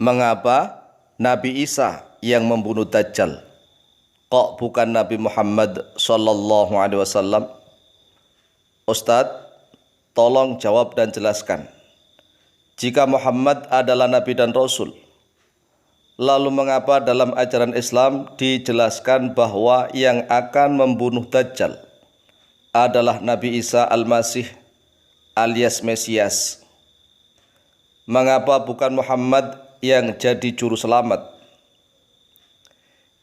Mengapa Nabi Isa yang membunuh Dajjal? Kok bukan Nabi Muhammad sallallahu alaihi wasallam? Ustadz, tolong jawab dan jelaskan. Jika Muhammad adalah Nabi dan Rasul, lalu mengapa dalam ajaran Islam dijelaskan bahwa yang akan membunuh Dajjal adalah Nabi Isa Al-Masih alias Mesias? Mengapa bukan Muhammad yang jadi juru selamat?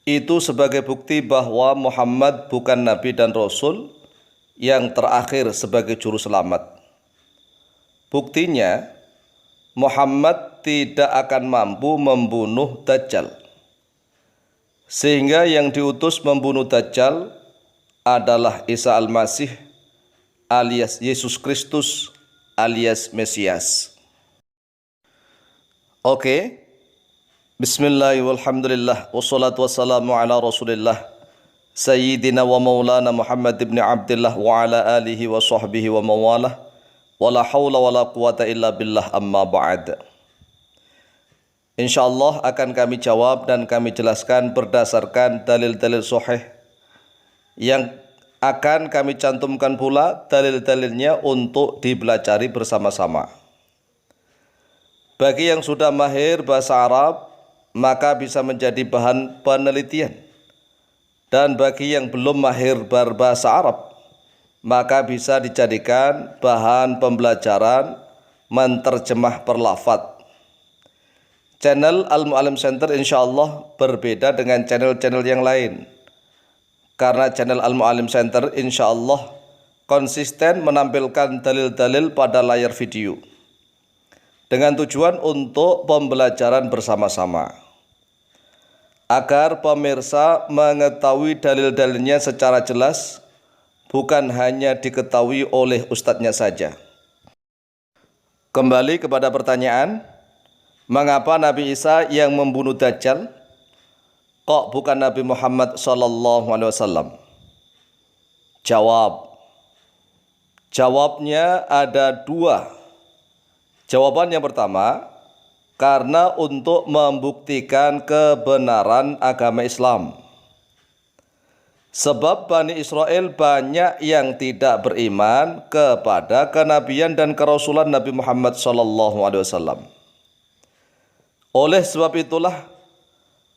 Itu sebagai bukti bahwa Muhammad bukan Nabi dan Rasul yang terakhir sebagai juru selamat. Buktinya, Muhammad tidak akan mampu membunuh Dajjal. Sehingga yang diutus membunuh Dajjal adalah Isa Al-Masih alias Yesus Kristus alias Mesias. Oke. Bismillahirrahmanirrahim. Wassalatu wassalamu ala Rasulillah Sayyidina wa maulana Muhammad ibn Abdillah wa ala alihi wa sahbihi wa mawalah. Wala hawla wala quwata illa billah, amma ba'd. InsyaAllah akan kami jawab dan kami jelaskan berdasarkan dalil-dalil sahih, yang akan kami cantumkan pula dalil-dalilnya untuk dipelajari bersama-sama. Bagi yang sudah mahir bahasa Arab, maka bisa menjadi bahan penelitian. Dan bagi yang belum mahir berbahasa Arab, maka bisa dijadikan bahan pembelajaran menterjemah per lafaz. Channel Al-Mu'allim Center insyaallah berbeda dengan channel-channel yang lain. Karena channel Al-Mu'allim Center insyaallah konsisten menampilkan dalil-dalil pada layar video, dengan tujuan untuk pembelajaran bersama-sama, agar pemirsa mengetahui dalil-dalilnya secara jelas, bukan hanya diketahui oleh ustadznya saja. Kembali kepada pertanyaan, mengapa Nabi Isa yang membunuh Dajjal? Kok bukan Nabi Muhammad sallallahu alaihi wasallam? Jawabnya ada dua. Jawaban yang pertama, karena untuk membuktikan kebenaran agama Islam. Sebab Bani Israel banyak yang tidak beriman kepada kenabian dan kerasulan Nabi Muhammad SAW. Oleh sebab itulah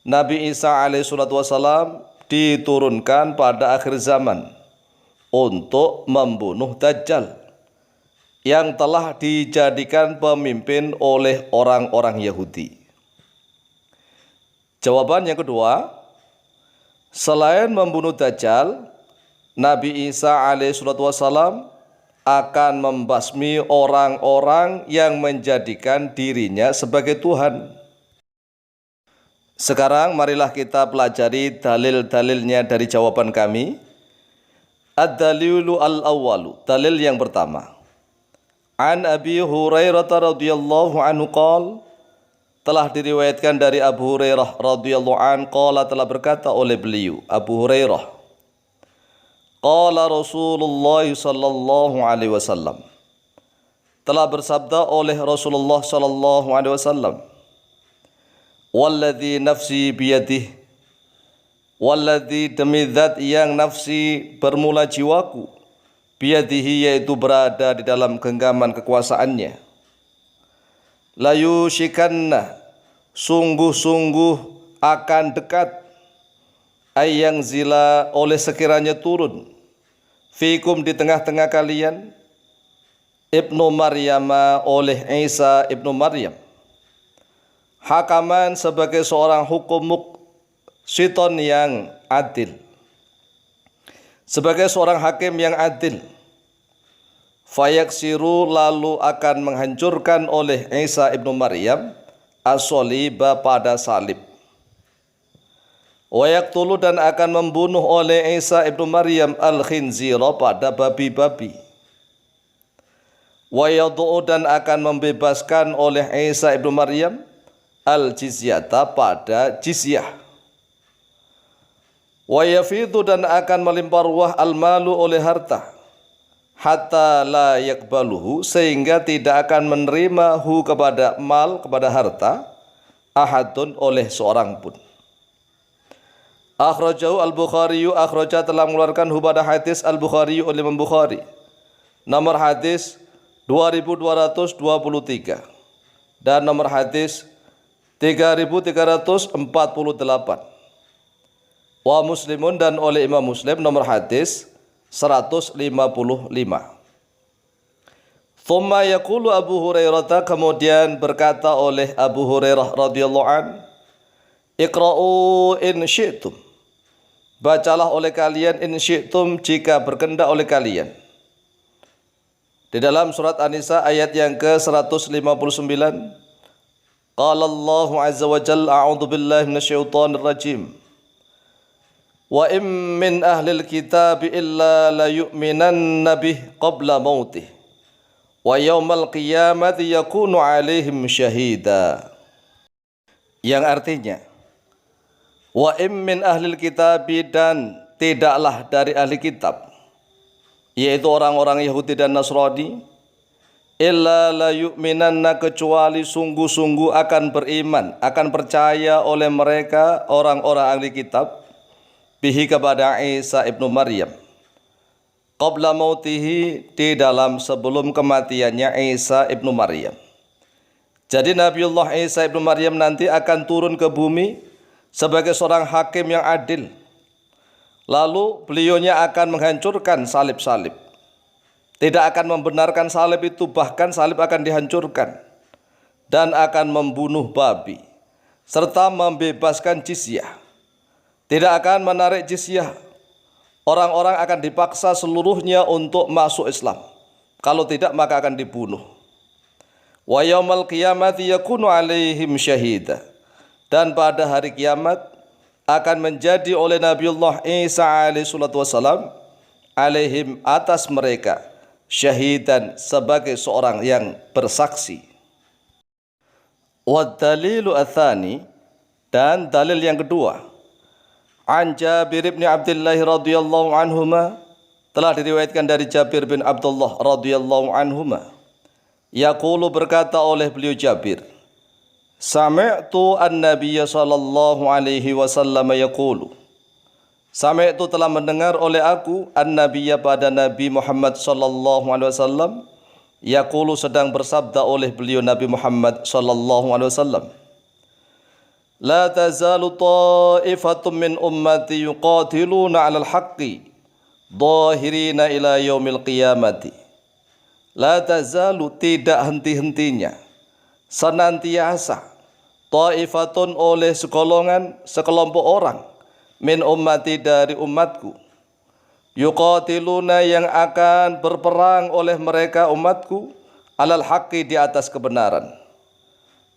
Nabi Isa alaihissalam diturunkan pada akhir zaman untuk membunuh Dajjal yang telah dijadikan pemimpin oleh orang-orang Yahudi. Jawaban yang kedua, selain membunuh Dajjal, Nabi Isa alaihissalam akan membasmi orang-orang yang menjadikan dirinya sebagai Tuhan. Sekarang marilah kita pelajari dalil-dalilnya dari jawaban kami. Ad-dalilu al-awwalu, dalil yang pertama. An Abi Hurairah radhiyallahu anhu qala, telah diriwayatkan dari Abu Hurairah radhiyallahu anhu qala, telah berkata oleh beliau Abu Hurairah, qala Rasulullah sallallahu alaihi wasallam, telah bersabda oleh Rasulullah sallallahu alaihi wasallam, walladzi nafsi biyadihi, walladzi, demi zat yang nafsi bermula jiwaku, biyadihi, yaitu berada di dalam genggaman kekuasaannya, layu syikanna, sungguh-sungguh akan dekat, ayang zila, oleh sekiranya turun, fikum, di tengah-tengah kalian, Ibnu Maryam, oleh Isa Ibnu Maryam, hakaman, sebagai seorang hukum muqsiton, yang adil, sebagai seorang hakim yang adil, fayaksiru, lalu akan menghancurkan oleh Isa ibnu Maryam as-soliba, pada salib, wayaktulu, dan akan membunuh oleh Isa ibnu Maryam al-khinzira, pada babi-babi, wayadu'u, dan akan membebaskan oleh Isa ibnu Maryam al-jizyata, pada jizyah, wa yafidu, dan akan melimpah ruah al-malu, oleh harta, hatta la yakbaluhu, sehingga tidak akan menerima hu, kepada mal, kepada harta, ahadun oleh seorang pun. Akhrajahu al-Bukhari, akhraja telah mengeluarkan pada hadis al-Bukhari oleh Imam Bukhari. Nomor hadis 2223 dan nomor hadis 3348. Wa Muslimun dan oleh Imam Muslim nomor hadis 155. Thumma yaqulu Abu Hurairah, kemudian berkata oleh Abu Hurairah radhiyallahu an, Iqra'u in syi'tum, bacalah oleh kalian in syi'tum jika berkehendak oleh kalian. Di dalam surat An-Nisa ayat yang ke-159, qala Allahu azza wa jalla, a'udzu billahi minasyaitonir rajim, wa im min ahlil kitab illa la yu'minanna bih qabla mautih wa yaumal qiyamati yakunu alaihim syahida. Yang artinya, wa im min ahlil kitab, dan tidaklah dari ahli kitab, yaitu orang-orang Yahudi dan Nasrani, illa la yu'minanna, kecuali sungguh-sungguh akan beriman, akan percaya oleh mereka orang-orang ahli kitab, bihi kepada Isa ibnu Maryam, qabla mautihi, di dalam sebelum kematiannya Isa ibnu Maryam. Jadi Nabiullah Isa ibnu Maryam nanti akan turun ke bumi sebagai seorang hakim yang adil. Lalu beliaunya akan menghancurkan salib-salib. Tidak akan membenarkan salib itu, bahkan salib akan dihancurkan. Dan akan membunuh babi, serta membebaskan jizyah. Tidak akan menarik jizyah. Orang-orang akan dipaksa seluruhnya untuk masuk Islam. Kalau tidak maka akan dibunuh. Wa yaumal qiyamati yakunu alaihim syahida, dan pada hari kiamat akan menjadi oleh Nabiullah Isa alaihi salatu wassalam alaihim, atas mereka, syahidan, sebagai seorang yang bersaksi. Wa dalilu atsani, dan dalil yang kedua, an Jabir bin Abdullah radhiyallahu anhuma, telah diriwayatkan dari Jabir bin Abdullah radhiyallahu anhuma, yaqulu, berkata oleh beliau Jabir, sami'tu an-nabiyya sallallahu alaihi wasallam yaqulu, sami'tu telah mendengar oleh aku an-nabiyya pada Nabi Muhammad sallallahu alaihi wasallam, yaqulu sedang bersabda oleh beliau Nabi Muhammad sallallahu alaihi wasallam, la tazalu ta'ifatun min ummati yuqatiluna 'alal haqqi dhahirina ila yaumil qiyamati. La tazalu, tidak henti-hentinya, senantiasa, ta'ifatun oleh sekelompok orang, min ummati dari umatku, yuqatiluna yang akan berperang oleh mereka umatku, 'alal haqqi di atas kebenaran,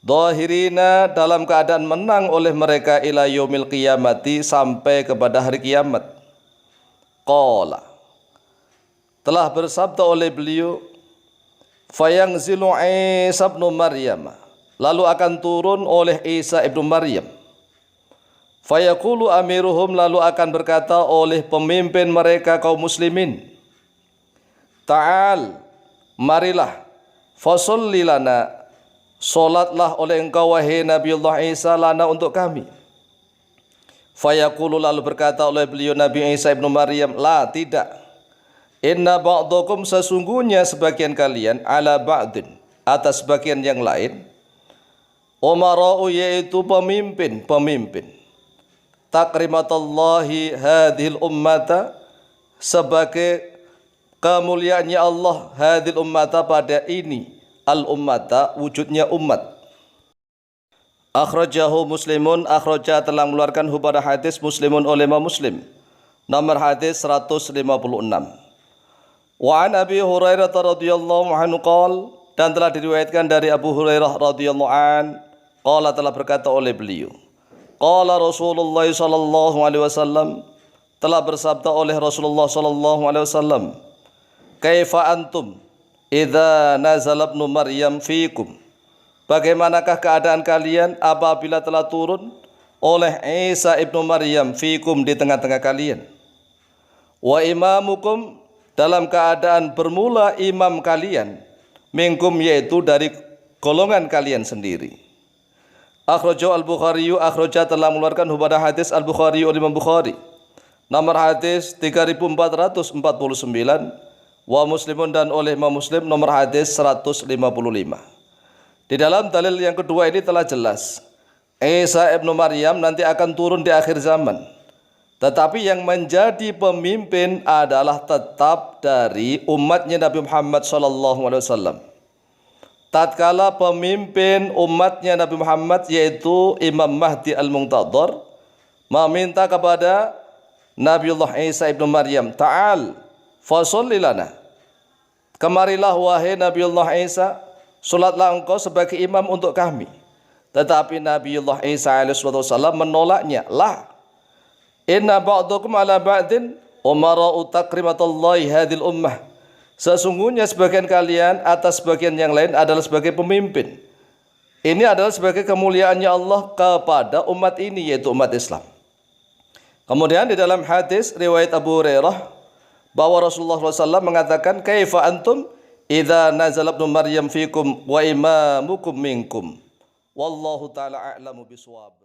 dhahirina dalam keadaan menang oleh mereka, ila yaumil qiyamati sampai kepada hari kiamat. Qala, telah bersabda oleh beliau, fayangzilu Isa ibnu Maryam, lalu akan turun oleh Isa ibnu Maryam, fayaqulu amiruhum, lalu akan berkata oleh pemimpin mereka kaum muslimin, ta'al, marilah, fasolli lana, solatlah oleh engkau wahai Nabiullah Isa, lana, untuk kami. Fayaqulu, lalu berkata oleh beliau Nabi Isa ibnu Maryam, la, tidak, inna ba'dakum, sesungguhnya sebagian kalian, ala ba'din, atas sebagian yang lain, umara'u, yaitu pemimpin, takrimatallahi hadhil ummata, sebagai kemuliaannya Allah, hadhil ummata, pada ini, al ummata, wujudnya umat. Akhrajahu Muslimun, akhraja telah mengeluarkan pada hadis Muslimun oleh Imam Muslim, nomor hadis 156. Wa an Abi Hurairah radhiyallahu anhu qala, dan telah diriwayatkan dari Abu Hurairah radhiyallahu an, qala, telah berkata oleh beliau, qala Rasulullah sallallahu alaihi wasallam, telah bersabda oleh Rasulullah sallallahu alaihi wasallam, kaifa antum idza nazala ibnu Maryam fiikum, bagaimanakah keadaan kalian apabila telah turun oleh Isa ibnu Maryam, fiikum, di tengah-tengah kalian, wa imamukum, dalam keadaan bermula imam kalian, minkum, yaitu dari golongan kalian sendiri, Akhrajahu Al-Bukhari, akhraja telah mengeluarkan pada hadis Al-Bukhari oleh Imam Bukhari. Nomor hadis 3449, wa Muslimun dan oleh Imam Muslim nomor hadis 155. Di dalam dalil yang kedua ini telah jelas Isa ibnu Maryam nanti akan turun di akhir zaman. Tetapi yang menjadi pemimpin adalah tetap dari umatnya Nabi Muhammad SAW. Tatkala pemimpin umatnya Nabi Muhammad yaitu Imam Mahdi Al-Muntadhar meminta kepada Nabiullah Isa ibnu Maryam, "Ta'al fasolli lana." Kemarilah wahai Nabiullah Isa, salatlah engkau sebagai imam untuk kami. Tetapi Nabiullah Isa alaihissalam menolaknya. "La, inna ba'dukum ala ba'din umara'u takrimatullahi hadil ummah." Sesungguhnya sebagian kalian atas sebagian yang lain adalah sebagai pemimpin. Ini adalah sebagai kemuliaannya Allah kepada umat ini, yaitu umat Islam. Kemudian di dalam hadis riwayat Abu Hurairah bahwa Rasulullah SAW mengatakan, "Kaifa antum idza nazala ibnu Maryam fikum wa imamukum minkum." Wallahu ta'ala a'lamu bisawab.